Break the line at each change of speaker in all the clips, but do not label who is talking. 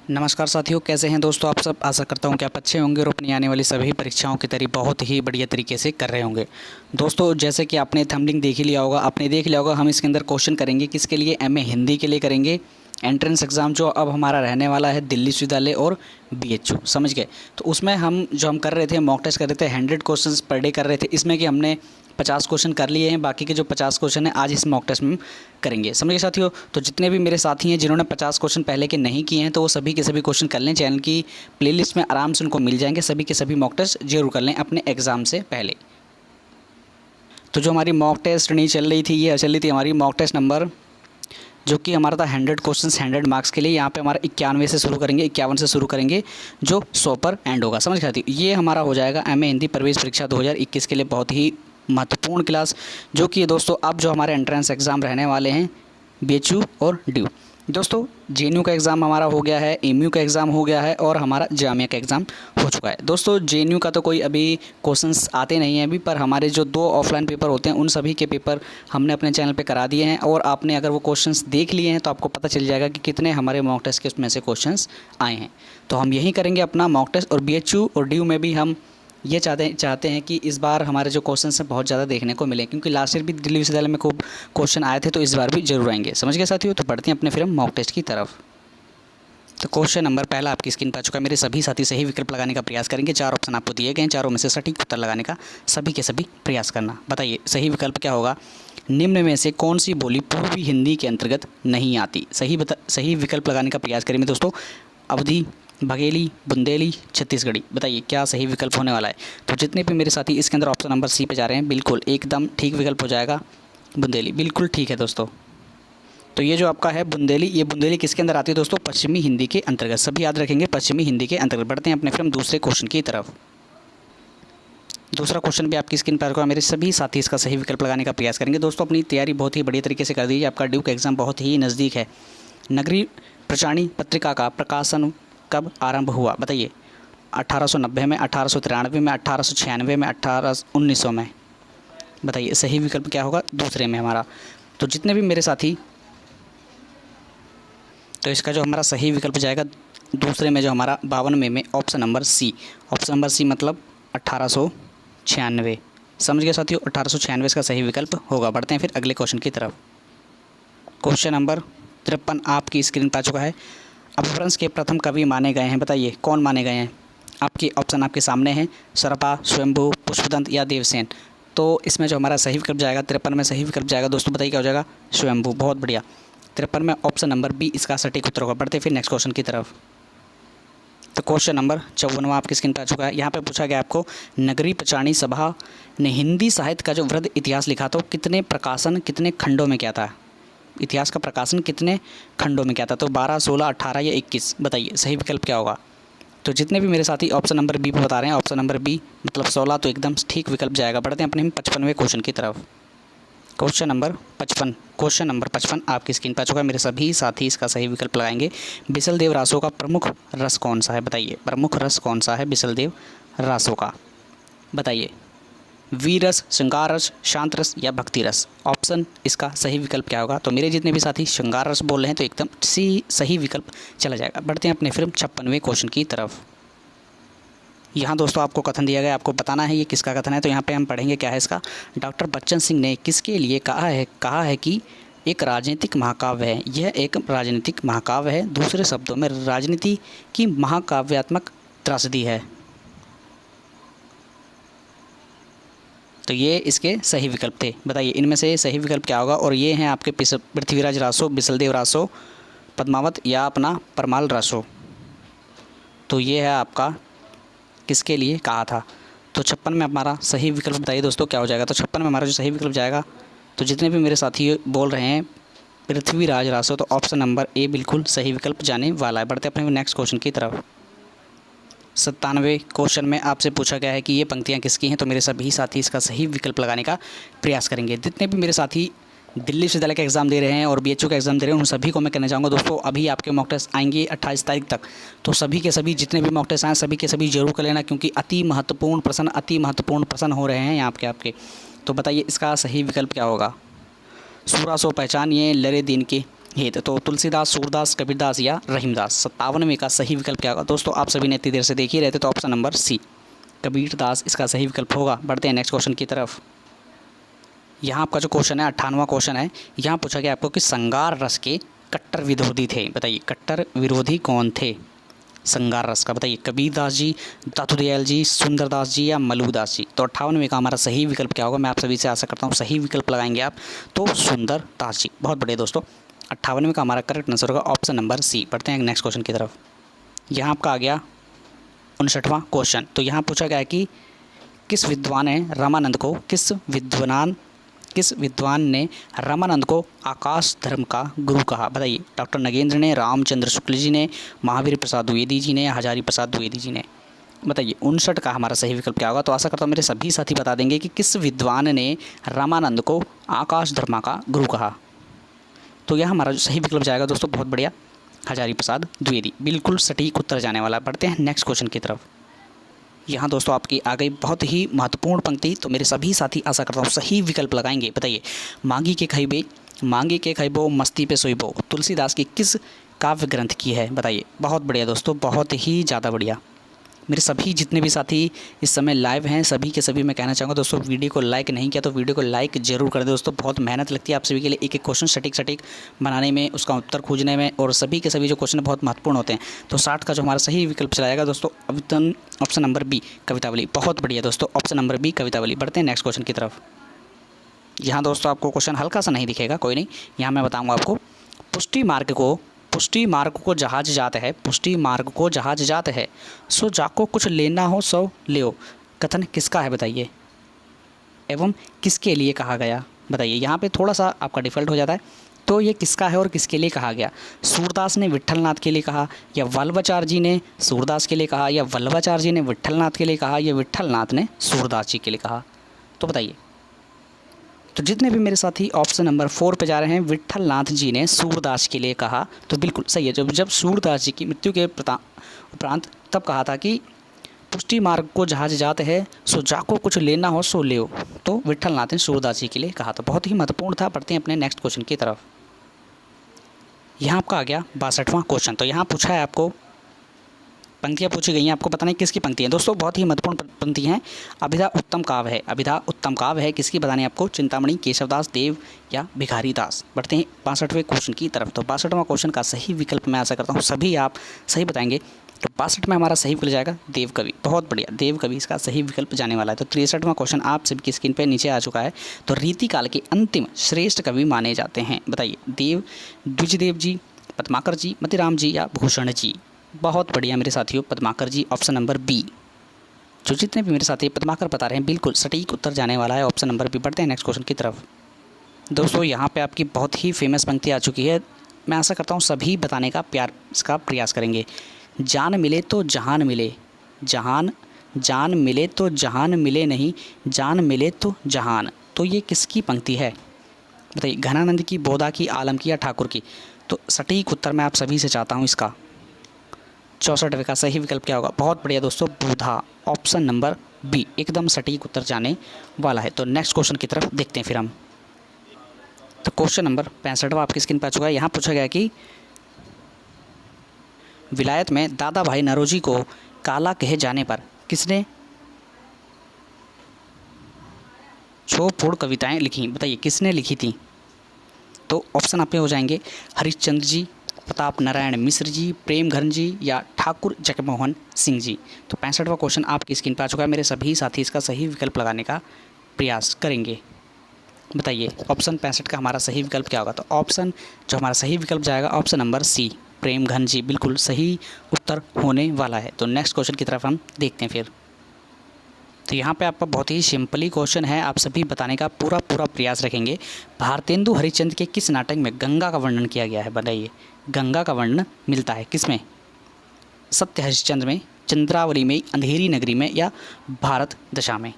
नमस्कार साथियों, कैसे हैं दोस्तों आप सब। आशा करता हूं कि आप अच्छे होंगे और अपनी आने वाली सभी परीक्षाओं की तैयारी बहुत ही बढ़िया तरीके से कर रहे होंगे। दोस्तों जैसे कि आपने थंबनेल देख ही लिया होगा, आपने देख लिया होगा, हम इसके अंदर क्वेश्चन करेंगे किसके लिए, एमए हिंदी के लिए करेंगे। एंट्रेंस एग्ज़ाम जो अब हमारा रहने वाला है दिल्ली विश्वविद्यालय और बीएचयू, समझ गए। तो उसमें हम कर रहे थे, मॉक टेस्ट कर रहे थे, 100 क्वेश्चन पर डे कर रहे थे। इसमें कि हमने 50 क्वेश्चन कर लिए हैं, बाकी के जो 50 क्वेश्चन हैं आज इस मॉक टेस्ट में करेंगे, समझ गए साथियों। तो जितने भी मेरे साथी हैं जिन्होंने 50 क्वेश्चन पहले के नहीं किए हैं तो वो सभी के सभी क्वेश्चन कर लें, चैनल की प्लेलिस्ट में आराम से उनको मिल जाएंगे। सभी के सभी मॉक टेस्ट जरूर कर लें अपने एग्ज़ाम से पहले। तो जो हमारी मॉक टेस्ट नहीं चल रही थी, ये चल रही थी हमारी मॉक टेस्ट नंबर, जो कि हमारा था 100 क्वेश्चंस 100 मार्क्स के लिए। यहाँ पे हमारा 91 से शुरू करेंगे, 51 से शुरू करेंगे, जो 100 पर एंड होगा, समझ गए। ये हमारा हो जाएगा एमए हिंदी प्रवेश परीक्षा 2021 के लिए बहुत ही महत्वपूर्ण क्लास, जो कि दोस्तों अब जो हमारे एंट्रेंस एग्ज़ाम रहने वाले हैं बीएचयू और ड्यू। दोस्तों जेएनयू का एग्ज़ाम हमारा हो गया है, एमयू का एग्ज़ाम हो गया है और हमारा जामिया का एग्ज़ाम हो चुका है। दोस्तों जेएनयू का तो कोई अभी क्वेश्चंस आते नहीं हैं अभी, पर हमारे जो 2 ऑफलाइन पेपर होते हैं उन सभी के पेपर हमने अपने चैनल पे करा दिए हैं। और आपने अगर वो क्वेश्चंस देख लिए हैं तो आपको पता चल जाएगा कि कितने हमारे मॉक टेस्ट के उसमें से क्वेश्चंस आए हैं। तो हम यही करेंगे अपना मॉक टेस्ट, और बीएचयू और ड्यू में भी हम ये चाहते हैं कि इस बार हमारे जो क्वेश्चन हैं बहुत ज़्यादा देखने को मिले, क्योंकि लास्ट ईयर भी दिल्ली विश्वविद्यालय में खूब क्वेश्चन आए थे, तो इस बार भी जरूर आएंगे, समझ गए साथियों। तो बढ़ते हैं अपने फिर हम मॉक टेस्ट की तरफ। तो क्वेश्चन नंबर पहला आपकी स्क्रीन पर आ चुका है। मेरे सभी साथी सही विकल्प लगाने का प्रयास करेंगे। 4 ऑप्शन आपको दिए गए हैं, चारों में से सटीक उत्तर लगाने का सभी के सभी प्रयास करना। बताइए सही विकल्प क्या होगा। निम्न में से कौन सी बोली पूर्वी हिंदी के अंतर्गत नहीं आती। सही विकल्प लगाने का प्रयास करेंगे दोस्तों। अवधी, बघेली, बुंदेली, छत्तीसगढ़ी। बताइए क्या सही विकल्प होने वाला है। तो जितने भी मेरे साथी इसके अंदर ऑप्शन नंबर सी पे जा रहे हैं, बिल्कुल एकदम ठीक विकल्प हो जाएगा बुंदेली, बिल्कुल ठीक है दोस्तों। तो ये जो आपका है बुंदेली, ये बुंदेली किसके अंदर आती है दोस्तों, पश्चिमी हिंदी के अंतर्गत। सभी याद रखेंगे पश्चिमी हिंदी के अंतर्गत। बढ़ते हैं अपने फिर हम दूसरे क्वेश्चन की तरफ। दूसरा क्वेश्चन भी आपकी स्क्रीन पर होगा। मेरे सभी साथी इसका सही विकल्प लगाने का प्रयास करेंगे। दोस्तों अपनी तैयारी बहुत ही बढ़िया तरीके से कर दीजिए, आपका ड्यू का एग्ज़ाम बहुत ही नज़दीक है। नगरीय प्रचारणी पत्रिका का प्रकाशन कब आरंभ हुआ। बताइए 1890 में, 1893 में, 1896 में, 1900 में। बताइए सही विकल्प क्या होगा दूसरे में हमारा। तो जितने भी मेरे साथी, तो इसका जो हमारा सही विकल्प जाएगा दूसरे में, जो हमारा 52 में option number C. Option number C मतलब 1896, समझ गए साथियों। 1896 इसका सही विकल्प होगा। बढ़ते हैं फिर अगले क्वेश्चन की तरफ। क्वेश्चन नंबर 53 आपकी स्क्रीन पर आ चुका है। अपभ्रंश के प्रथम कवि माने गए हैं। बताइए कौन माने गए हैं। आपके ऑप्शन आपके सामने हैं, सरपा, स्वयंभू, पुष्पदंत या देवसेन। तो इसमें जो हमारा सही विकल्प जाएगा 53 में सही विकल्प जाएगा दोस्तों, बताइए क्या हो जाएगा, स्वयंभू। बहुत बढ़िया, 53 में ऑप्शन नंबर बी इसका सटीक उत्तर होगा। बढ़ते फिर नेक्स्ट क्वेश्चन की तरफ। तो क्वेश्चन नंबर 54 आपकी स्क्रीन पर आ चुका है। यहाँ पे पूछा गया आपको, नगरीय प्रचारणी सभा ने हिंदी साहित्य का जो वृहद इतिहास लिखा तो कितने प्रकाशन कितने खंडों में किया था। इतिहास का प्रकाशन कितने खंडों में किया था। तो 12, 16, 18 या 21। बताइए सही विकल्प क्या होगा। तो जितने भी मेरे साथी ऑप्शन नंबर बी पे बता रहे हैं, ऑप्शन नंबर बी मतलब 16, तो एकदम ठीक विकल्प जाएगा। बढ़ते हैं अपने 55वें क्वेश्चन की तरफ। क्वेश्चन नंबर 55 आपकी स्क्रीन पर आ चुका है। मेरे सभी साथी इसका सही विकल्प लगाएंगे। बिसलदेव रासों का प्रमुख रस कौन सा है। बताइए प्रमुख रस कौन सा है बिसलदेव रासों का। बताइए वीर रस, श्रृंगार रस, शांत रस या भक्ति रस। ऑप्शन इसका सही विकल्प क्या होगा। तो मेरे जितने भी साथी श्रृंगार रस बोल रहे हैं तो एकदम सही विकल्प चला जाएगा। बढ़ते हैं अपने फिर 56वें क्वेश्चन की तरफ। यहाँ दोस्तों आपको कथन दिया गया, आपको बताना है ये किसका कथन है। तो यहाँ पे हम पढ़ेंगे क्या है इसका। डॉक्टर बच्चन सिंह ने किसके लिए कहा है कि एक राजनीतिक महाकाव्य है। यह एक राजनीतिक महाकाव्य है। दूसरे शब्दों में राजनीति की महाकाव्यात्मक त्रासदी है। तो ये इसके सही विकल्प थे। बताइए इनमें से सही विकल्प क्या होगा। और ये हैं आपके पृथ्वीराज रासो, बिसलदेव रासो, पद्मावत या अपना परमाल रासो। तो ये है आपका किसके लिए कहा था। तो 56 में हमारा सही विकल्प बताइए दोस्तों क्या हो जाएगा। तो 56 में हमारा जो सही विकल्प जाएगा, तो जितने भी मेरे साथी बोल रहे हैं पृथ्वीराज रासो, तो ऑप्शन नंबर ए बिल्कुल सही विकल्प जाने वाला है। बढ़ते अपने नेक्स्ट क्वेश्चन की तरफ। 97वें क्वेश्चन में आपसे पूछा गया है कि ये पंक्तियाँ किसकी हैं। तो मेरे सभी साथी इसका सही विकल्प लगाने का प्रयास करेंगे। जितने भी मेरे साथी दिल्ली विश्वविद्यालय का एग्ज़ाम दे रहे हैं और बीएचयू का एग्ज़ाम दे रहे हैं, उन सभी को मैं कहना चाहूँगा दोस्तों, अभी आपके मॉक टेस्ट आएंगे 28 तारीख तक। तो सभी के सभी जितने भी मॉक टेस्ट आए सभी के सभी जरूर कर लेना, क्योंकि अति महत्वपूर्ण प्रश्न हो रहे हैं यहाँ पे आपके। तो बताइए इसका सही विकल्प क्या होगा। सूरा सो पहचानिए लरे दीन की, हित। तो तुलसीदास, सूरदास, कबीरदास या रहीमदास। 57वें का सही विकल्प क्या होगा दोस्तों? आप सभी ने इतनी देर से देख ही रहे थे, तो ऑप्शन नंबर सी कबीरदास इसका सही विकल्प होगा। बढ़ते हैं नेक्स्ट क्वेश्चन की तरफ। यहाँ आपका जो क्वेश्चन है 58वां क्वेश्चन है। यहाँ पूछा गया आपको कि श्रृंगार रस के कट्टर विरोधी थे। बताइए कट्टर विरोधी कौन थे श्रृंगार रस का? बताइए कबीरदास जी, दातूदयाल जी, सुंदरदास जी या मलूदास जी। तो 58वें का हमारा सही विकल्प क्या होगा? मैं आप सभी से आशा करता हूँ सही विकल्प लगाएंगे आप, तो सुंदरदास जी। बहुत बढ़िया दोस्तों, 58वें का हमारा करेक्ट आंसर होगा ऑप्शन नंबर सी। बढ़ते हैं नेक्स्ट क्वेश्चन की तरफ। यहाँ आपका आ गया 59वां क्वेश्चन। तो यहाँ पूछा गया है कि किस विद्वान ने रामानंद को किस विद्वान ने रामानंद को आकाश धर्म का गुरु कहा? बताइए डॉक्टर नगेंद्र ने, रामचंद्र शुक्ल जी ने, महावीर प्रसाद द्विवेदी जी ने, हजारी प्रसाद द्विवेदी जी ने। बताइए 59 का हमारा सही विकल्प क्या होगा? तो आशा करता हूँ मेरे सभी साथी बता देंगे कि किस विद्वान ने रामानंद को आकाश धर्म का गुरु कहा। तो यह हमारा जो सही विकल्प जाएगा दोस्तों, बहुत बढ़िया, हजारी प्रसाद द्विवेदी। बिल्कुल सटीक उत्तर जाने वाला। बढ़ते हैं नेक्स्ट क्वेश्चन की तरफ। यहाँ दोस्तों आपकी आ गई बहुत ही महत्वपूर्ण पंक्ति, तो मेरे सभी साथी आशा करता हूँ सही विकल्प लगाएंगे। बताइए मांगी के खैबो मस्ती पे सोइबो तुलसीदास की किस काव्य ग्रंथ की है? बताइए। बहुत बढ़िया दोस्तों, बहुत ही ज़्यादा बढ़िया। मेरे सभी जितने भी साथी इस समय लाइव हैं, सभी के सभी मैं कहना चाहूँगा दोस्तों, वीडियो को लाइक नहीं किया तो वीडियो को लाइक जरूर कर दे दोस्तों। बहुत मेहनत लगती है आप सभी के लिए एक एक क्वेश्चन सटीक बनाने में, उसका उत्तर खोजने में, और सभी के सभी जो क्वेश्चन बहुत महत्वपूर्ण होते हैं। तो 60 का जो हमारा सही विकल्प चला जाएगा दोस्तों, ऑप्शन नंबर बी कवितावली। बहुत बढ़िया दोस्तों, ऑप्शन नंबर बी कवितावली। बढ़ते हैं नेक्स्ट क्वेश्चन की तरफ। यहाँ दोस्तों आपको क्वेश्चन हल्का सा नहीं दिखेगा, कोई नहीं, यहाँ मैं बताऊँगा आपको। पुष्टि मार्ग को जहाज जात है सो जाको कुछ लेना हो सो लेओ कथन किसका है? बताइए। एवं किसके लिए कहा गया? बताइए। यहाँ पे थोड़ा सा आपका डिफ़ॉल्ट हो जाता है, तो ये किसका है और किसके लिए कहा गया? सूरदास ने विट्ठलनाथ के लिए कहा, या वल्लभाचार्य जी ने सूरदास के लिए कहा, या वल्लभाचार्य जी ने विट्ठलनाथ के लिए कहा, या विट्ठलनाथ ने सूरदास जी के लिए कहा? तो बताइए। तो जितने भी मेरे साथी ऑप्शन नंबर 4 पे जा रहे हैं, विट्ठलनाथ जी ने सूरदास के लिए कहा, तो बिल्कुल सही है। जब सूरदास जी की मृत्यु के उपरांत तब कहा था कि पुष्टि मार्ग को जहाज जात है सो जाको कुछ लेना हो सो लेओ, तो विट्ठलनाथ ने सूरदास जी के लिए कहा था। बहुत ही महत्वपूर्ण था। पढ़ते हैं अपने नेक्स्ट क्वेश्चन की तरफ। यहाँ आपका आ गया 62वां क्वेश्चन। तो यहाँ पूछा है आपको, पंक्तियाँ पूछी गई हैं, आपको बताना है किसकी पंक्ति है दोस्तों। बहुत ही महत्वपूर्ण पंक्ति हैं। अभिधा उत्तम काव्य है किसकी? बतानी है आपको। चिंतामणि, केशवदास, देव या भिखारी दास। बढ़ते हैं 62वें क्वेश्चन की तरफ। तो 62वां क्वेश्चन का सही विकल्प मैं आशा करता हूँ सभी आप सही बताएंगे। तो 62 में हमारा सही विकल्प जाएगा देव कवि। बहुत बढ़िया, देव कवि इसका सही विकल्प जाने वाला है। तो 63वां क्वेश्चन आप सभी की स्क्रीन पर नीचे आ चुका है। तो रीतिकाल के अंतिम श्रेष्ठ कवि माने जाते हैं। बताइए। देव, द्विजदेव जी, पद्माकर जी, मतिराम जी या भूषण जी। बहुत बढ़िया मेरे साथियों, पद्माकर जी, ऑप्शन नंबर बी। जो जितने भी मेरे साथी पद्माकर बता रहे हैं, बिल्कुल सटीक उत्तर जाने वाला है ऑप्शन नंबर बी। बढ़ते हैं नेक्स्ट क्वेश्चन की तरफ। दोस्तों यहाँ पे आपकी बहुत ही फेमस पंक्ति आ चुकी है। मैं आशा करता हूँ सभी बताने का इसका प्रयास करेंगे। जान मिले तो जहान मिले, जान मिले तो जहान मिले नहीं, जान मिले तो जहान। तो ये किसकी पंक्ति है? बताइए। घनानंद की, बोधा की, आलम की या ठाकुर की? तो सटीक उत्तर मैं आप सभी से चाहता हूँ इसका। 64वें का सही विकल्प क्या होगा? बहुत बढ़िया दोस्तों, बोधा, ऑप्शन नंबर बी एकदम सटीक उत्तर जाने वाला है। तो नेक्स्ट क्वेश्चन की तरफ देखते हैं फिर हम। तो क्वेश्चन नंबर 65वां आपकी स्क्रीन पर आ चुका है। यहाँ पूछा गया कि विलायत में दादा भाई नौरोजी को काला कहे जाने पर किसने छोड़ कविताएं लिखी? बताइए किसने लिखी थी? तो ऑप्शन आप पे हो जाएंगे हरिश्चंद्र जी, प्रताप नारायण मिश्र जी, प्रेम घन जी या ठाकुर जगमोहन सिंह जी। तो 65वां क्वेश्चन आपकी स्क्रीन पर आ चुका है। मेरे सभी साथी इसका सही विकल्प लगाने का प्रयास करेंगे। बताइए ऑप्शन 65 का हमारा सही विकल्प क्या होगा? तो ऑप्शन जो हमारा सही विकल्प जाएगा ऑप्शन नंबर सी, प्रेम घन जी। बिल्कुल सही उत्तर होने वाला है। तो नेक्स्ट क्वेश्चन की तरफ हम देखते हैं फिर। तो यहाँ पे आपका बहुत ही सिंपली क्वेश्चन है, आप सभी बताने का पूरा प्रयास रखेंगे। भारतेंदु हरिश्चंद्र के किस नाटक में गंगा का वर्णन किया गया है? बताइए। गंगा का वर्णन मिलता है किसमें? सत्य हरिश्चंद्र में, चंद्रावली में, अंधेरी नगरी में या भारत दशा में?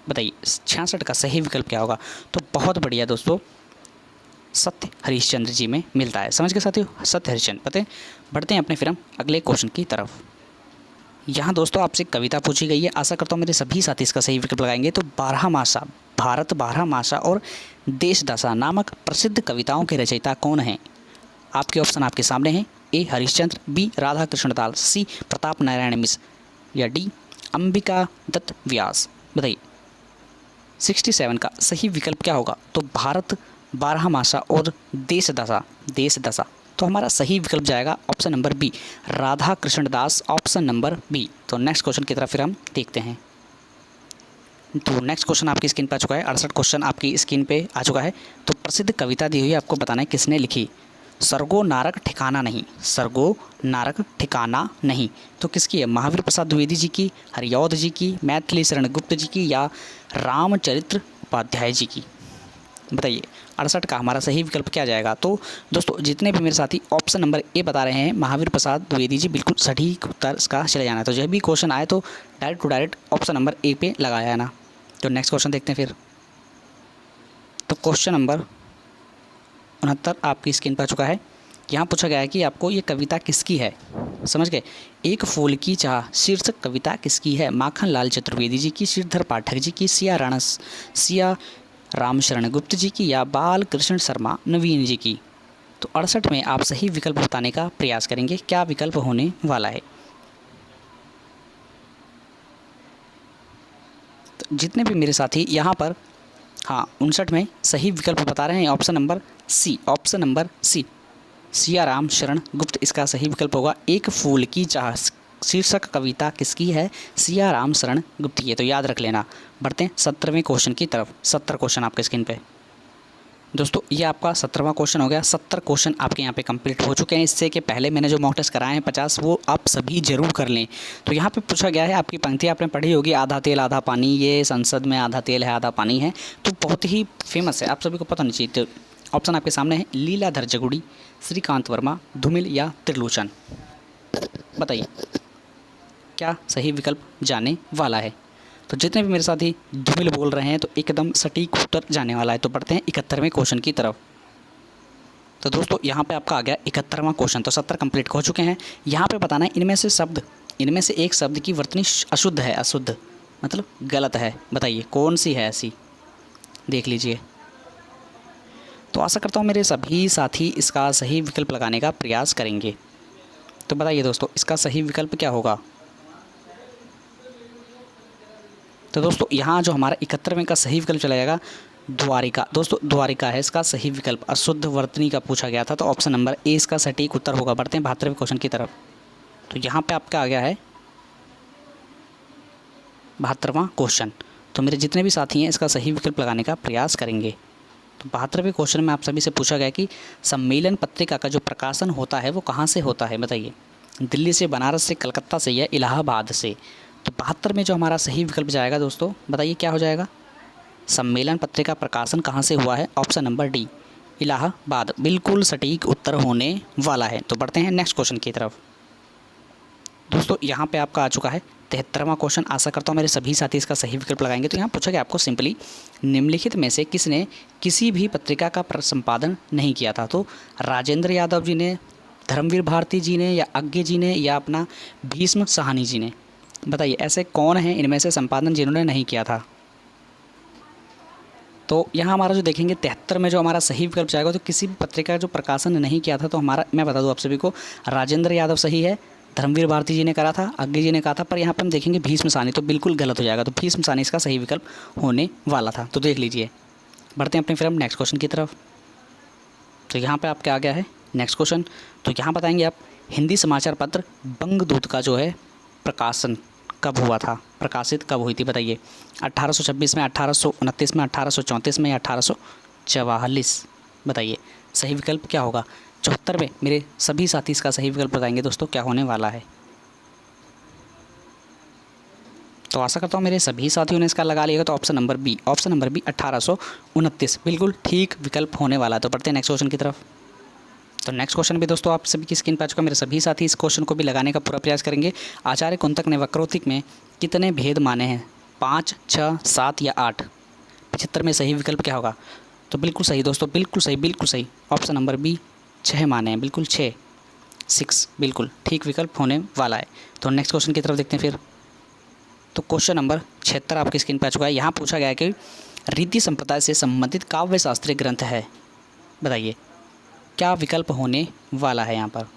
बताइए 66 का सही विकल्प क्या होगा? तो बहुत बढ़िया दोस्तों, सत्य हरिश्चंद्र जी में मिलता है। समझ गए साथियों, सत्य हरिश्चंद्र। पते बढ़ते हैं अपने फिर हम अगले क्वेश्चन की तरफ। यहाँ दोस्तों आपसे कविता पूछी गई है, आशा करता हूँ मेरे सभी साथी इसका सही विकल्प लगाएंगे। तो भारत बारहमासा और देश दशा नामक प्रसिद्ध कविताओं के रचयिता कौन हैं? आपके ऑप्शन आपके सामने हैं। ए हरिश्चंद्र, बी राधा कृष्ण दास, सी प्रताप नारायण मिश्र या डी अंबिका दत्त व्यास। बताइए 67 का सही विकल्प क्या होगा? तो भारत बारहमासा और देश दशा। तो हमारा सही विकल्प जाएगा option number B Radha Krishna Das, option number B. तो नेक्स्ट क्वेश्चन की तरफ फिर हम देखते हैं। तो नेक्स्ट क्वेश्चन आपकी स्क्रीन पर आ चुका है। 68 क्वेश्चन आपकी स्क्रीन पे आ चुका है। तो प्रसिद्ध कविता दी हुई है, आपको बताना है किसने लिखी। सरगो नारक ठिकाना नहीं, तो किसकी है? महावीर प्रसाद द्विवेदी जी की, हरिऔध जी की, मैथिली शरण गुप्त जी की या रामचरित्र उपाध्याय जी की। बताइए 68 का हमारा सही विकल्प क्या जाएगा? तो दोस्तों जितने भी मेरे साथी ऑप्शन नंबर ए बता रहे हैं महावीर प्रसाद द्विवेदी जी, बिल्कुल सटीक उत्तर इसका चले जाना है। तो जब भी क्वेश्चन आए तो direct to direct option number A पे लगाया है ना। तो नेक्स्ट क्वेश्चन देखते हैं फिर। तो क्वेश्चन नंबर 69 आपकी स्क्रीन पर आ चुका है। यहाँ पूछा गया है कि आपको ये कविता किसकी है, समझ गए। एक फूल की चाह शीर्षक कविता किसकी है? माखन लाल चतुर्वेदी जी की, श्रीधर पाठक जी की, सिया राम शरण गुप्त जी की या बाल कृष्ण शर्मा नवीन जी की। तो 68 में आप सही विकल्प बताने का प्रयास करेंगे। क्या विकल्प होने वाला है? तो जितने भी मेरे साथी यहाँ पर 59 में सही विकल्प बता रहे हैं option number C Siya Ram Sharan Gupt इसका सही विकल्प होगा। एक फूल की चाह शीर्षक कविता किसकी है? सिया राम शरण गुप्त की है। तो याद रख लेना। बढ़ते हैं 17वें क्वेश्चन की तरफ। 70 क्वेश्चन आपके स्क्रीन पे दोस्तों, ये आपका 17वां क्वेश्चन हो गया। 70 क्वेश्चन आपके यहाँ पे कंप्लीट हो चुके हैं। इससे के पहले मैंने जो मॉक टेस्ट कराए हैं 50, वो आप सभी जरूर कर लें। तो यहाँ पे पूछा गया है, आपकी पंक्ति आपने पढ़ी होगी, आधा तेल आधा पानी, ये संसद में आधा तेल है आधा पानी है। तो बहुत ही फेमस है, आप सभी को पता नहीं चाहिए। तो ऑप्शन आपके सामने है लीलाधर जगुड़ी, श्रीकांत वर्मा, धूमिल या त्रिलोचन। बताइए क्या सही विकल्प जाने वाला है? तो जितने भी मेरे साथी धूमिल बोल रहे हैं तो एकदम सटीक उत्तर जाने वाला है। तो बढ़ते हैं 71वें क्वेश्चन की तरफ। तो दोस्तों यहाँ पे आपका आ गया 71वां क्वेश्चन। तो 70 कंप्लीट हो चुके हैं। यहाँ पे बताना है इनमें से एक शब्द की वर्तनी अशुद्ध है, अशुद्ध मतलब गलत है। बताइए कौन सी है ऐसी, देख लीजिए। तो आशा करता हूँ मेरे सभी साथी इसका सही विकल्प लगाने का प्रयास करेंगे। तो बताइए दोस्तों इसका सही विकल्प क्या होगा? तो दोस्तों यहाँ जो हमारा 71वें का सही विकल्प चला जाएगा द्वारिका। दोस्तों द्वारिका है इसका सही विकल्प। अशुद्ध वर्तनी का पूछा गया था, तो ऑप्शन नंबर ए इसका सटीक उत्तर होगा। बढ़ते हैं 72वें क्वेश्चन की तरफ। तो यहाँ पे आपका आ गया है 72वां क्वेश्चन। तो मेरे जितने भी साथी हैं इसका सही विकल्प लगाने का प्रयास करेंगे। तो 72वें क्वेश्चन में आप सभी से पूछा गया कि सम्मेलन पत्रिका का जो प्रकाशन होता है वो कहाँ से होता है? बताइए दिल्ली से, बनारस से, कलकत्ता से या इलाहाबाद से। तो 72 में जो हमारा सही विकल्प जाएगा दोस्तों, बताइए क्या हो जाएगा? सम्मेलन पत्रिका प्रकाशन कहाँ से हुआ है? ऑप्शन नंबर डी इलाहाबाद, बिल्कुल सटीक उत्तर होने वाला है। तो बढ़ते हैं नेक्स्ट क्वेश्चन की तरफ। दोस्तों यहाँ पे आपका आ चुका है 73वां क्वेश्चन। आशा करता हूँ मेरे सभी साथी इसका सही विकल्प लगाएंगे। तो यहाँ पूछा गया आपको सिंपली निम्नलिखित में से किसने किसी भी पत्रिका का संपादन नहीं किया था? तो राजेंद्र यादव जी ने, धर्मवीर भारती जी ने या अज्ञे जी ने या अपना भीष्म साहनी जी ने। बताइए ऐसे कौन हैं इनमें से संपादन जिन्होंने नहीं किया था? तो यहाँ हमारा जो देखेंगे 73 में जो हमारा सही विकल्प जाएगा, तो किसी भी पत्रिका का जो प्रकाशन नहीं किया था, तो हमारा मैं बता दूँ आप सभी को राजेंद्र यादव सही है, धर्मवीर भारती जी ने करा था, अज्ञे जी ने कहा था। पर यहाँ पर हम देखेंगे भीष्म साहनी, तो बिल्कुल गलत हो जाएगा। तो भीष्म साहनी इसका सही विकल्प होने वाला था। तो देख लीजिए। बढ़ते हैं अपने फिर हम नेक्स्ट क्वेश्चन की तरफ। तो यहाँ पे आपके आ गया है नेक्स्ट क्वेश्चन। तो यहाँ बताएंगे आप हिंदी समाचार पत्र बंगदूत का जो है प्रकाशन कब हुआ था, प्रकाशित कब हुई थी? बताइए 1826 में, 1829 में, 1834 में या 1844? बताइए सही विकल्प क्या होगा? 74 में मेरे सभी साथी इसका सही विकल्प बताएंगे दोस्तों क्या होने वाला है। तो आशा करता हूँ मेरे सभी साथियों ने इसका लगा लिया। तो ऑप्शन नंबर बी 1829 बिल्कुल ठीक विकल्प होने वाला है। तो बढ़ते हैं नेक्स्ट क्वेश्चन की तरफ। तो नेक्स्ट क्वेश्चन भी दोस्तों आप सभी की स्क्रीन पर आ चुका। मेरे सभी साथी इस क्वेश्चन को भी लगाने का पूरा प्रयास करेंगे। आचार्य कुंतक ने वक्रोक्ति में कितने भेद माने हैं? 5, 6, 7 या 8? 75 में सही विकल्प क्या होगा? तो बिल्कुल सही दोस्तों, बिल्कुल सही। ऑप्शन नंबर बी 6 माने हैं, बिल्कुल 6 बिल्कुल ठीक विकल्प होने वाला है। तो नेक्स्ट क्वेश्चन की तरफ देखते हैं फिर। तो क्वेश्चन नंबर 76 आपकी स्क्रीन पर आ चुका है। यहाँ पूछा गया है कि रीति संप्रदाय से संबंधित काव्य शास्त्रीय ग्रंथ है? बताइए क्या विकल्प होने वाला है यहाँ पर।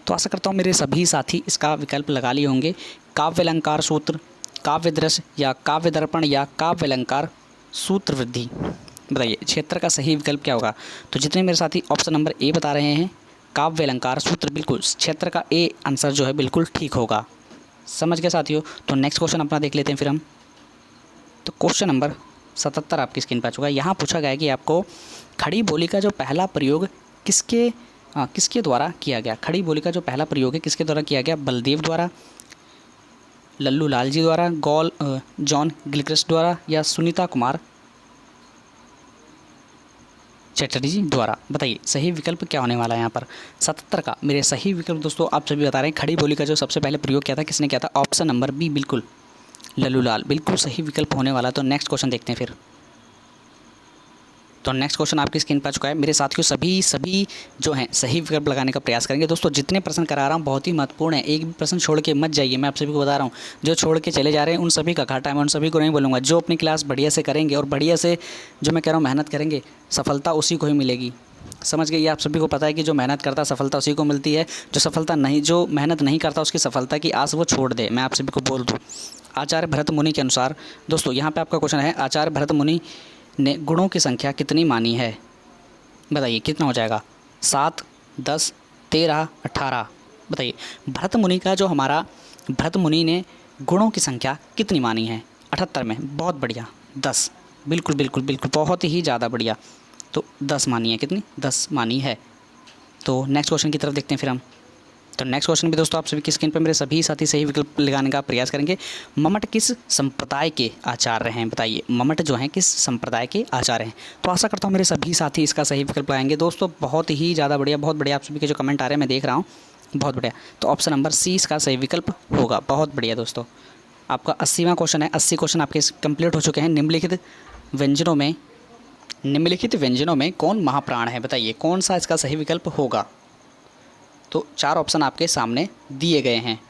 तो आशा करता हूँ मेरे सभी साथी इसका विकल्प लगा लिए होंगे। काव्य अलंकार सूत्र, काव्य दृश्य या काव्य दर्पण या काव्य अलंकार सूत्र वृद्धि। बताइए क्षेत्र का सही विकल्प क्या होगा। तो जितने मेरे साथी ऑप्शन नंबर ए बता रहे हैं काव्य अलंकार सूत्र, बिल्कुल क्षेत्र का ए आंसर जो है बिल्कुल ठीक होगा। समझ गए साथियों। तो नेक्स्ट क्वेश्चन अपना देख लेते हैं फिर हम। तो क्वेश्चन नंबर 77 आपकी स्क्रीन पर आ चुका है। यहाँ पूछा गया है कि आपको खड़ी बोली का जो पहला प्रयोग किसके द्वारा किया गया। खड़ी बोली का जो पहला प्रयोग है किसके द्वारा किया गया। बलदेव द्वारा, लल्लू लाल जी द्वारा, जॉन गिलक्रिस्ट द्वारा या सुनीता कुमार चटर्जी जी द्वारा। बताइए सही विकल्प क्या होने वाला है यहाँ पर। 77 का मेरे सही विकल्प दोस्तों आप सभी बता रहे हैं खड़ी बोली का जो सबसे पहले प्रयोग किया था किसने किया था। ऑप्शन नंबर बी बिल्कुल लल्लू लाल, बिल्कुल सही विकल्प होने वाला है। तो नेक्स्ट क्वेश्चन देखते हैं फिर। तो नेक्स्ट क्वेश्चन आपकी स्क्रीन पर आ चुका है। मेरे साथियों सभी जो हैं सही विकल्प लगाने का प्रयास करेंगे। दोस्तों जितने प्रश्न करा रहा हूँ बहुत ही महत्वपूर्ण है, एक भी प्रश्न छोड़ के मत जाइए। मैं आप सभी को बता रहा हूँ जो छोड़ के चले जा रहे हैं उन सभी का घाटा है। मैं उन सभी को नहीं बोलूँगा। जो अपनी क्लास बढ़िया से करेंगे और बढ़िया से जो मैं कह रहा हूँ मेहनत करेंगे, सफलता उसी को ही मिलेगी। समझ गए। ये आप सभी को पता है कि जो मेहनत करता है सफलता उसी को मिलती है। जो मेहनत नहीं करता उसकी सफलता की आस वो छोड़ दे। मैं आप सभी को बोल दूँ आचार्य भरत मुनि के अनुसार दोस्तों यहाँ पे आपका क्वेश्चन है आचार्य भरत मुनि ने गुणों की संख्या कितनी मानी है। बताइए कितना हो जाएगा। 7, 10, 13, 18। बताइए भरत मुनि ने गुणों की संख्या कितनी मानी है। 78 में। बहुत बढ़िया। 10। बिल्कुल बिल्कुल बिल्कुल बहुत ही ज़्यादा बढ़िया। तो 10 मानी है। कितनी। 10 मानी है। तो नेक्स्ट क्वेश्चन की तरफ देखते हैं फिर हम। तो नेक्स्ट क्वेश्चन भी दोस्तों आप सभी की स्क्रीन पर मेरे सभी साथी सही विकल्प लगाने का प्रयास करेंगे। मम्मट किस संप्रदाय के आचार्य हैं। बताइए मम्मट जो हैं किस संप्रदाय के आचार्य हैं। तो आशा करता हूँ मेरे सभी साथी इसका सही विकल्प लगाएंगे। दोस्तों बहुत ही ज़्यादा बढ़िया, बहुत बढ़िया। आप सभी के जो कमेंट आ रहे हैं मैं देख रहा हूँ, बहुत बढ़िया। तो ऑप्शन नंबर सी इसका सही विकल्प होगा। बहुत बढ़िया दोस्तों। आपका 80वां क्वेश्चन है। 80 क्वेश्चन आपके कंप्लीट हो चुके हैं। निम्नलिखित व्यंजनों में कौन महाप्राण है। बताइए कौन सा इसका सही विकल्प होगा। तो 4 ऑप्शन आपके सामने दिए गए हैं।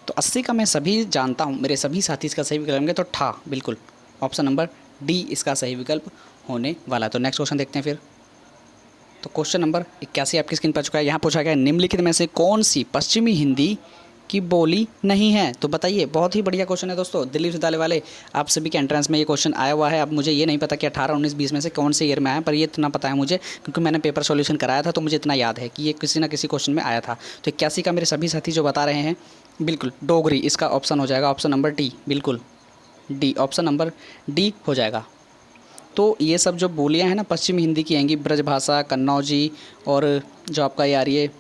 तो 80 का मैं सभी जानता हूँ, मेरे सभी साथी इसका सही विकल्प होंगे। तो ठा बिल्कुल ऑप्शन नंबर डी इसका सही विकल्प होने वाला है। तो नेक्स्ट क्वेश्चन देखते हैं फिर। तो क्वेश्चन नंबर 81 आपकी स्क्रीन पर चुका है। यहाँ पूछा गया निम्नलिखित में से कौन सी पश्चिमी हिंदी की बोली नहीं है। तो बताइए बहुत ही बढ़िया क्वेश्चन है दोस्तों। दिल्ली विश्वविद्यालय वाले आप सभी के एंट्रेंस में ये क्वेश्चन आया हुआ है। अब मुझे ये नहीं पता कि 18, 19, 20 में से कौन से ईयर में आया, पर ये इतना पता है मुझे क्योंकि मैंने पेपर सॉल्यूशन कराया था। तो मुझे इतना याद है कि ये किसी ना किसी क्वेश्चन में आया था। तो 81 का मेरे सभी साथी जो बता रहे हैं बिल्कुल डोगरी इसका ऑप्शन हो जाएगा। ऑप्शन नंबर डी बिल्कुल डी, ऑप्शन नंबर डी हो जाएगा। तो ये सब जो बोलियाँ हैं ना पश्चिमी हिंदी की आएंगी, ब्रजभाषा, कन्नौजी और जो आपका ये आ रही है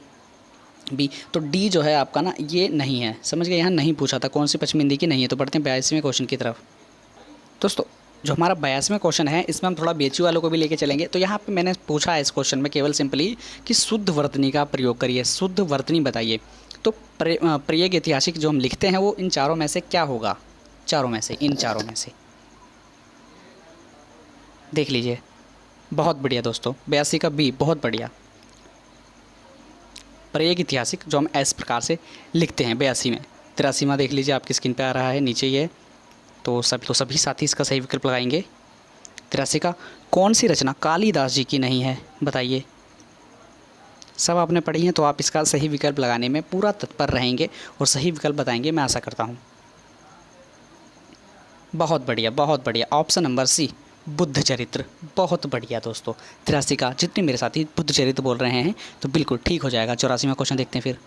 बी। तो डी जो है आपका ना ये नहीं है। समझ गए। यहाँ नहीं पूछा था कौन सी पश्चिमी हिंदी की नहीं है। तो बढ़ते हैं 82वें क्वेश्चन की तरफ। दोस्तों जो हमारा 82वां क्वेश्चन है इसमें हम थोड़ा बेची वालों को भी लेके चलेंगे। तो यहाँ पे मैंने पूछा है इस क्वेश्चन में केवल सिंपली कि शुद्ध वर्तनी का प्रयोग करिए। शुद्ध वर्तनी बताइए। तो प्रयोग ऐतिहासिक जो हम लिखते हैं वो इन चारों में से क्या होगा। इन चारों में से देख लीजिए। बहुत बढ़िया दोस्तों। 82 का बी बहुत बढ़िया। प्रयोग ऐतिहासिक जो हम इस प्रकार से लिखते हैं 82 में। 83वां देख लीजिए आपकी स्क्रीन पे आ रहा है नीचे ये। तो सभी साथी इसका सही विकल्प लगाएंगे। 83 का कौन सी रचना कालिदास जी की नहीं है। बताइए सब आपने पढ़ी हैं तो आप इसका सही विकल्प लगाने में पूरा तत्पर रहेंगे और सही विकल्प बताएंगे मैं आशा करता हूँ। बहुत बढ़िया बहुत बढ़िया। ऑप्शन नंबर सी बुद्ध चरित्र। बहुत बढ़िया दोस्तों। 83 का जितने मेरे साथी बुद्ध चरित्र बोल रहे हैं तो बिल्कुल ठीक हो जाएगा। 84वां क्वेश्चन देखते हैं फिर।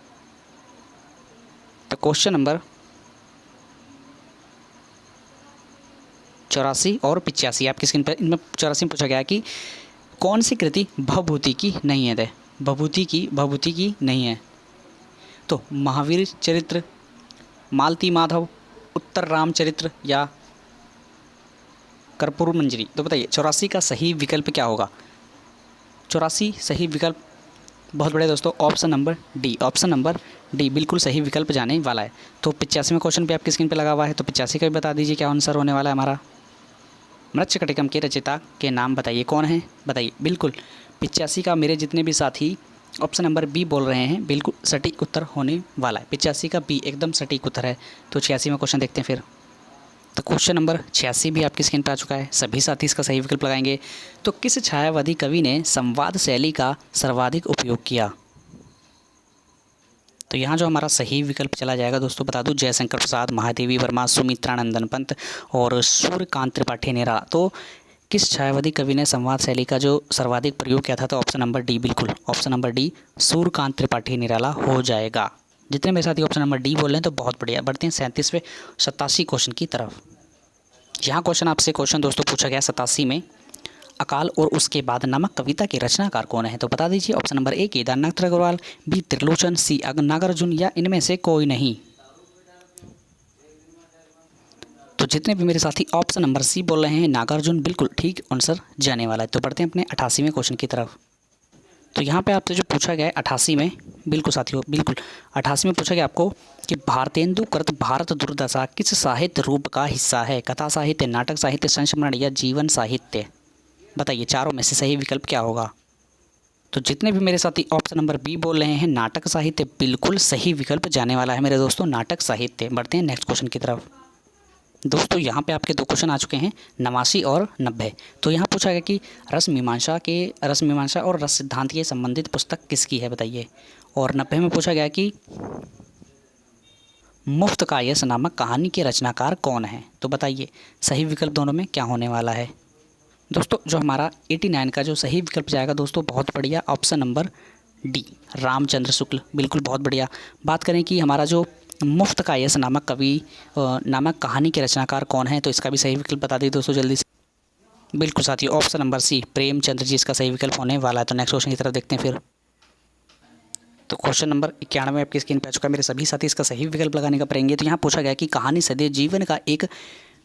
तो क्वेश्चन नंबर 84 और 85 आपकी स्क्रीन पर। इनमें 84 में पूछा गया कि कौन सी कृति भवभूति की नहीं है। भवभूति की नहीं है। तो महावीर चरित्र, मालती माधव, उत्तर रामचरित्र या कर्पूर मंजरी। तो बताइए 84 का सही विकल्प क्या होगा। 84 सही विकल्प बहुत बड़े दोस्तों। ऑप्शन नंबर डी बिल्कुल सही विकल्प जाने वाला है। तो 85वें क्वेश्चन पे आपकी स्क्रीन पे लगा हुआ है। तो 85 का भी बता दीजिए क्या आंसर होने वाला है हमारा। मृच्छकटिकम के रचयिता के नाम बताइए कौन है। बताइए बिल्कुल 85 का मेरे जितने भी साथी ऑप्शन नंबर बी बोल रहे हैं बिल्कुल सटीक उत्तर होने वाला है। 85 का बी एकदम सटीक उत्तर है। तो 86वां क्वेश्चन देखते हैं फिर। तो क्वेश्चन नंबर 86 भी आपकी स्क्रीन पर आ चुका है। सभी साथी इसका सही विकल्प लगाएंगे। तो किस छायावादी कवि ने संवाद शैली का सर्वाधिक उपयोग किया? तो यहाँ जो हमारा सही विकल्प चला जाएगा दोस्तों, बता दूं, जयशंकर प्रसाद, महादेवी वर्मा, सुमित्रानंदन पंत और सूर्यकांत त्रिपाठी नेहरा। तो किस छायावादी कवि ने संवाद शैली का जो सर्वाधिक प्रयोग किया था? तो ऑप्शन नंबर डी, बिल्कुल option number D, Suryakant Tripathi Nirala हो जाएगा। जितने मेरे साथी ऑप्शन नंबर डी बोल रहे हैं तो बहुत बढ़िया। बढ़ते हैं 37वें 87 क्वेश्चन की तरफ। यहाँ क्वेश्चन आपसे क्वेश्चन दोस्तों पूछा गया 87 में, अकाल और उसके बाद नामक कविता के रचनाकार कौन है? तो बता दीजिए। Option number A Kedarnath Agrawal, B Trilochan, C Nagarjun या इनमें से कोई नहीं। तो जितने भी मेरे साथी ऑप्शन नंबर सी बोल रहे हैं नागार्जुन, बिल्कुल ठीक आंसर जाने वाला है। तो बढ़ते हैं अपने 88वें क्वेश्चन की तरफ। तो यहाँ पे आपसे जो पूछा गया है 88 में, बिल्कुल साथियों, बिल्कुल 88 में पूछा गया आपको कि भारतेंदु कृत भारत दुर्दशा किस साहित्य रूप का हिस्सा है? कथा साहित्य, नाटक साहित्य, संस्मरण या जीवन साहित्य? बताइए चारों में से सही विकल्प क्या होगा? तो जितने भी मेरे साथी ऑप्शन नंबर बी बोल रहे हैं नाटक साहित्य, बिल्कुल सही विकल्प जाने वाला है मेरे दोस्तों, नाटक साहित्य। बढ़ते हैं नेक्स्ट क्वेश्चन की तरफ। दोस्तों यहाँ पे आपके दो क्वेश्चन आ चुके हैं, 89 और 90। तो यहाँ पूछा गया कि रस मीमांसा और रस सिद्धांत के संबंधित पुस्तक किसकी है? बताइए। और 90 में पूछा गया कि मुफ्त का यश नामक कहानी के रचनाकार कौन है? तो बताइए सही विकल्प दोनों में क्या होने वाला है? दोस्तों जो हमारा 89 का जो सही विकल्प जाएगा दोस्तों, बहुत बढ़िया, option number D, Ramchandra Shukla, बिल्कुल बहुत बढ़िया। बात करें कि हमारा जो मुफ्त का यश नामक कहानी के रचनाकार कौन है, तो इसका भी सही विकल्प बता दीजिए दोस्तों जल्दी से। बिल्कुल साथियों, ऑप्शन नंबर सी, प्रेमचंद्र जी इसका सही विकल्प होने वाला है। तो नेक्स्ट क्वेश्चन की तरफ देखते हैं फिर। तो क्वेश्चन नंबर 91 आपकी स्क्रीन पर आ चुका है। मेरे सभी साथी इसका सही विकल्प लगाने का पड़ेंगे। तो यहाँ पूछा गया कि कहानी सदैव जीवन का एक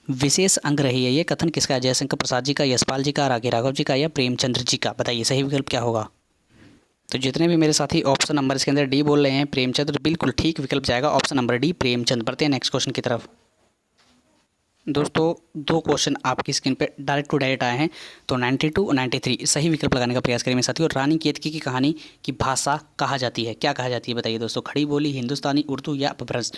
विशेष अंग रही है, ये कथन किसका है? जयशंकर प्रसाद जी का, यशपाल जी का, रागे राघव जी का या प्रेमचंद्र जी का? बताइए सही विकल्प क्या होगा? तो जितने भी मेरे साथी ऑप्शन नंबर इसके अंदर डी बोल रहे हैं प्रेमचंद्र, बिल्कुल ठीक विकल्प जाएगा ऑप्शन नंबर डी, प्रेमचंद। बढ़ते हैं नेक्स्ट क्वेश्चन की तरफ। दोस्तों दो क्वेश्चन आपकी स्क्रीन पे डायरेक्ट टू डायरेक्ट आए हैं। तो 92 और 93 सही विकल्प लगाने का प्रयास करें मेरे साथियों। रानी केतकी की कहानी की भाषा कहा जाती है, क्या कहा जाती है? बताइए दोस्तों, खड़ी बोली, हिंदुस्तानी, उर्दू या अपभ्रंश?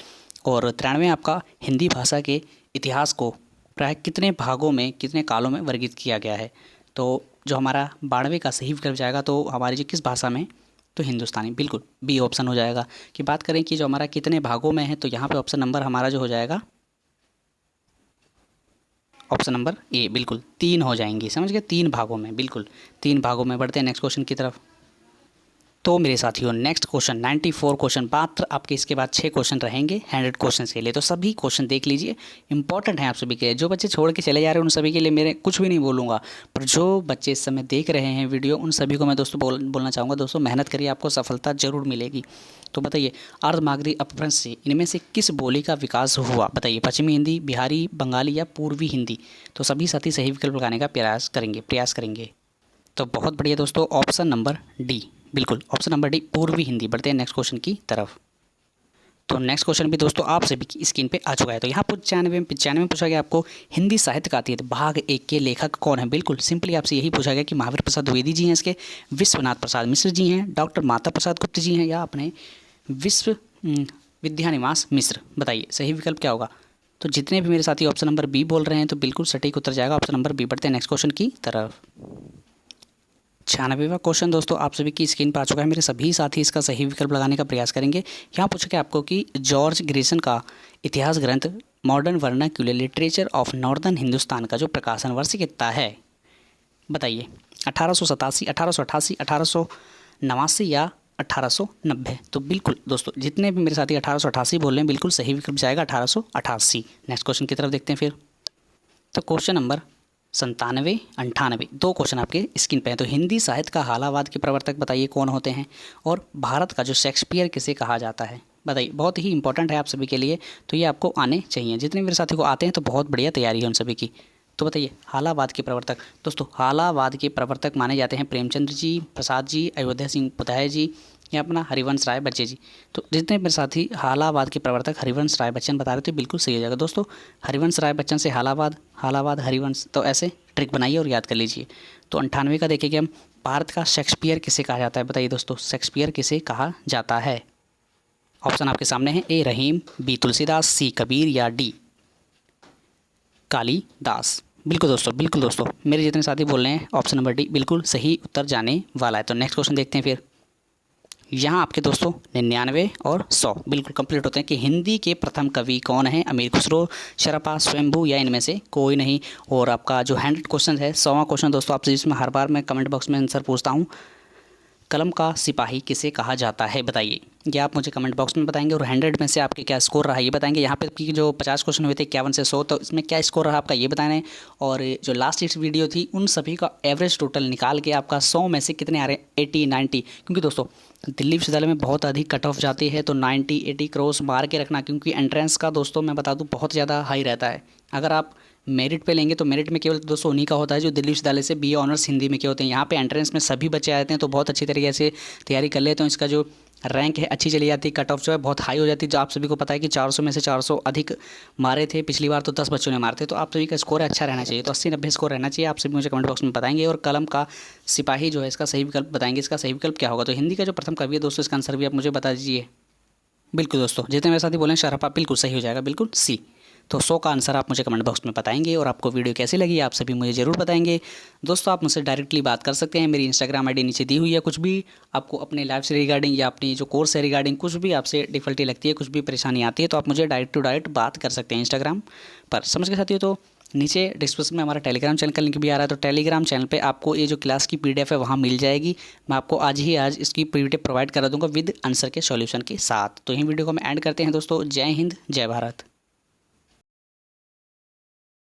और 93 आपका हिंदी भाषा के इतिहास को प्राय कितने भागों में, कितने कालों में वर्गीकृत किया गया है? तो जो हमारा 92 का सही विकल्प जाएगा तो हमारी जो किस भाषा में? तो हिंदुस्तानी, बिल्कुल बी ऑप्शन हो जाएगा। कि बात करें कि जो हमारा कितने भागों में है, तो यहाँ पे ऑप्शन नंबर हमारा जो हो जाएगा ऑप्शन नंबर ए, बिल्कुल 3 हो जाएंगी, समझ गए, 3 भागों में, बिल्कुल 3 भागों में। बढ़ते हैं नेक्स्ट क्वेश्चन की तरफ। तो मेरे साथियों नेक्स्ट क्वेश्चन 94 क्वेश्चन, मात्र आपके इसके बाद 6 क्वेश्चन रहेंगे 100 क्वेश्चन के लिए। तो सभी क्वेश्चन देख लीजिए, इंपॉर्टेंट हैं आप सभी के लिए। जो बच्चे छोड़ के चले जा रहे हैं उन सभी के लिए मेरे कुछ भी नहीं बोलूँगा, पर जो बच्चे इस समय देख रहे हैं वीडियो, उन सभी को मैं दोस्तों बोलना चाहूँगा, दोस्तों मेहनत करिए, आपको सफलता जरूर मिलेगी। तो बताइए अर्धमागधी अपभ्रंश से इनमें से किस बोली का विकास हुआ? बताइए पश्चिमी हिंदी, बिहारी, बंगाली या पूर्वी हिंदी? तो सभी साथी सही विकल्प लगाने का प्रयास करेंगे। तो बहुत बढ़िया दोस्तों, ऑप्शन नंबर डी, बिल्कुल ऑप्शन नंबर डी, पूर्वी हिंदी। बढ़ते हैं नेक्स्ट क्वेश्चन की तरफ। तो नेक्स्ट क्वेश्चन भी दोस्तों आप सभी की स्क्रीन पे आ चुका है। तो यहाँ 95 में पूछा गया आपको हिंदी साहित्य का अतीत भाग 1 के लेखक कौन है? बिल्कुल सिंपली आपसे यही पूछा गया कि महावीर प्रसाद द्विवेदी जी हैं इसके, विश्वनाथ प्रसाद मिश्र जी हैं, डॉक्टर माता प्रसाद गुप्त जी हैं या अपने विश्व विद्यानिवास मिश्र? बताइए सही विकल्प क्या होगा? तो जितने भी मेरे साथी ऑप्शन नंबर बी बोल रहे हैं तो बिल्कुल सटीक उत्तर जाएगा ऑप्शन नंबर बी। बढ़ते हैं नेक्स्ट क्वेश्चन की तरफ। 96वां क्वेश्चन दोस्तों आप सभी की स्क्रीन पर आ चुका है। मेरे सभी साथी इसका सही विकल्प लगाने का प्रयास करेंगे। यहाँ पूछा गया आपको कि जॉर्ज ग्रेसन का इतिहास ग्रंथ modern vernacular literature of northern Hindustan का जो प्रकाशन वर्ष कितना है? बताइए 1887, 1888, 1889 या 1890? तो बिल्कुल दोस्तों जितने भी मेरे साथी 1888 बोल रहे हैं, बिल्कुल सही विकल्प जाएगा 1888। नेक्स्ट क्वेश्चन की तरफ देखते हैं फिर। तो क्वेश्चन नंबर 97, 98 दो क्वेश्चन आपके स्क्रीन पे हैं। तो हिंदी साहित्य का हालावाद के प्रवर्तक बताइए कौन होते हैं? और भारत का जो शेक्सपियर किसे कहा जाता है? बताइए, बहुत ही इंपॉर्टेंट है आप सभी के लिए, तो ये आपको आने चाहिए। जितने मेरे साथी को आते हैं तो बहुत बढ़िया तैयारी है उन सभी की। तो बताइए हालावाद के प्रवर्तक। दोस्तों हालावाद के प्रवर्तक माने जाते हैं प्रेमचंद्र जी, प्रसाद जी, अयोध्या सिंह उपाध्याय जी या अपना हरिवंश राय बच्चन जी। तो जितने मेरे साथी हालावाद के प्रवर्तक हरिवंश राय बच्चन बता रहे थे, बिल्कुल सही हो जाएगा दोस्तों। हरिवंश राय बच्चन से हालावाद हरिवंश, तो ऐसे ट्रिक बनाइए और याद कर लीजिए। तो 98 का देखेंगे हम, भारत का शेक्सपियर किसे कहा जाता है? बताइए दोस्तों शेक्सपियर किसे कहा जाता है? ऑप्शन आपके सामने है, ए रहीम, बी तुलसीदास, सी कबीर या डी कालिदास। बिल्कुल दोस्तों मेरे जितने साथी बोल रहे हैं ऑप्शन नंबर डी बिल्कुल सही उत्तर जाने वाला है। तो नेक्स्ट क्वेश्चन देखते हैं फिर। यहाँ आपके दोस्तों 99 और 100 बिल्कुल कंप्लीट होते हैं कि हिंदी के प्रथम कवि कौन है, अमीर खुसरो, शरपा, स्वयंभू या इनमें से कोई नहीं। और आपका जो 100 क्वेश्चन है, 100वां क्वेश्चन दोस्तों आपसे, जिसमें हर बार मैं कमेंट बॉक्स में आंसर पूछता हूँ, कलम का सिपाही किसे कहा जाता है, बताइए। ये आप मुझे कमेंट बॉक्स में बताएंगे। और 100 में से आपके क्या स्कोर रहा ये बताएंगे। यहाँ पे की जो 50 क्वेश्चन हुए थे 51 से 100, तो इसमें क्या स्कोर रहा आपका ये बताना है। और जो लास्ट इस वीडियो थी उन सभी का एवरेज टोटल निकाल के आपका 100 में से कितने आ रहे हैं, 80 90। क्योंकि दोस्तों दिल्ली विश्वविद्यालय में बहुत अधिक कट ऑफ जाती है, तो 90 80 क्रॉस मार के रखना, क्योंकि एंट्रेंस का दोस्तों मैं बता दूँ बहुत ज़्यादा हाई रहता है। अगर आप मेरिट पे लेंगे तो मेरिट में केवल दोस्तों उन्हीं का होता है जो दिल्ली विश्वविद्यालय से BA ऑनर्स हिंदी में के होते हैं। यहाँ पे एंट्रेंस में सभी बच्चे आते हैं, तो बहुत अच्छी तरीके से तैयारी कर लेते हैं। इसका जो रैंक है अच्छी चली जाती है, कट ऑफ जो है बहुत हाई हो जाती है। जो आप सभी को पता है कि 400 में से 400 अधिक मारे थे पिछली बार, तो 10 बच्चों ने मारते, तो आप सभी का स्कोर अच्छा रहना चाहिए। तो 80 90 स्कोर रहना चाहिए। आप सभी मुझे कमेंट बॉक्स में बताएंगे। और कलम का सिपाही जो है इसका सही विकल्प बताएंगे। इसका सही विकल्प क्या होगा। तो हिंदी का जो प्रथम कवि है दोस्तों, इसका आंसर भी आप मुझे बता दीजिए। बिल्कुल दोस्तों जितने मेरे साथी बोले शरपा, बिल्कुल सही हो जाएगा, बिल्कुल सी। तो 100 का आंसर आप मुझे कमेंट बॉक्स में बताएंगे। और आपको वीडियो कैसी लगी आप सभी मुझे ज़रूर बताएंगे। दोस्तों आप मुझसे डायरेक्टली बात कर सकते हैं, मेरी इंस्टाग्राम आईडी नीचे दी हुई है। कुछ भी आपको अपने लाइफ से रिगार्डिंग या अपनी जो कोर्स से रिगार्डिंग कुछ भी आपसे डिफ़िकल्टी लगती है, कुछ भी परेशानी आती है, तो आप मुझे डायरेक्ट टू डायरेक्ट बात कर सकते हैं इंस्टाग्राम पर। समझ के साथियों, तो नीचे डिस्क्रिप्शन में हमारा टेलीग्राम चैनल का लिंक भी आ रहा है। तो टेलीग्राम चैनल पे आपको ये जो क्लास की PDF है वहाँ मिल जाएगी। मैं आपको आज इसकी PDF प्रोवाइड करा दूंगा विद आंसर के सॉल्यूशन के साथ। तो यही वीडियो को हम एंड करते हैं दोस्तों। जय हिंद, जय भारत।